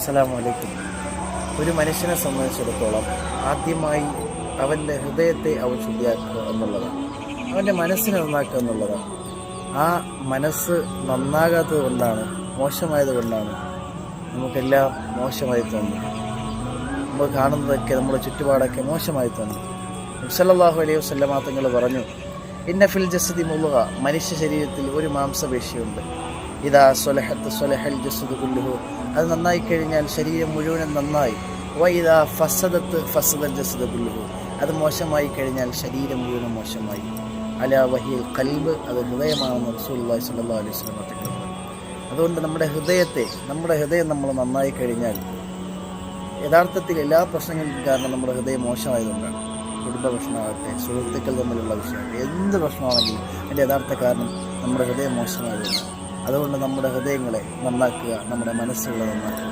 അസ്സലാമു അലൈക്കും. ഒരു മനുഷ്യനെ സംബന്ധിച്ചിടത്തോളം ആദ്യമായി അവൻ്റെ ഹൃദയത്തെ അവൻ ശുദ്ധിയാക്കുക എന്നുള്ളതാണ്, അവൻ്റെ മനസ്സിനെ നന്നാക്കുക എന്നുള്ളതാണ്. ആ മനസ്സ് നന്നാകാത്തത് കൊണ്ടാണ്, മോശമായത് കൊണ്ടാണ് നമുക്കെല്ലാം മോശമായി തോന്നുന്നത്. നമ്മൾ കാണുന്നതൊക്കെ, നമ്മുടെ ചുറ്റുപാടൊക്കെ മോശമായി തോന്നുന്നു. സല്ലല്ലാഹു അലൈഹി വസല്ലമ തങ്ങൾ പറഞ്ഞു, ഇന്ന ഫിൽ ജസദി മുളുഗ, മനുഷ്യ ശരീരത്തിൽ ഒരു മാംസപേശിയുണ്ട്. ഇദാ സ്വലഹത്ത് സ്വലഹൽ ജസദു കുല്ലുഹു, അത് നന്നായി കഴിഞ്ഞാൽ ശരീരം മുഴുവനും നന്നായി. വഇദാ ഫസദത്ത് ഫസദൽ ജസദു കുല്ലുഹു, അത് മോശമായി കഴിഞ്ഞാൽ ശരീരം മുഴുവനും മോശമായി. അലാ വഹിയൽ ഖൽബ്, അത് ഹൃദയമാണെന്ന് റസൂലുള്ളാഹി സ്വല്ലല്ലാഹു അലൈഹി വസല്ലം തങ്ങൾ പറഞ്ഞു. അതുകൊണ്ട് നമ്മുടെ ഹൃദയം നമ്മൾ നന്നായി കഴിഞ്ഞാൽ, യഥാർത്ഥത്തിൽ എല്ലാ പ്രശ്നങ്ങൾക്കും കാരണം നമ്മുടെ ഹൃദയം മോശമായതുകൊണ്ടാണ്. കുടുംബ പ്രശ്നമാകട്ടെ, സുഹൃത്തുക്കൾ തമ്മിലുള്ള വിഷയമാകട്ടെ, എന്ത് പ്രശ്നമാണെങ്കിലും അതിൻ്റെ യഥാർത്ഥ കാരണം നമ്മുടെ ഹൃദയം മോശമായതുകൊണ്ടാണ്. അതുകൊണ്ട് നമ്മുടെ ഹൃദയങ്ങളെ നന്നാക്കുക, നമ്മുടെ മനസ്സുകളെ നന്നാക്കുക.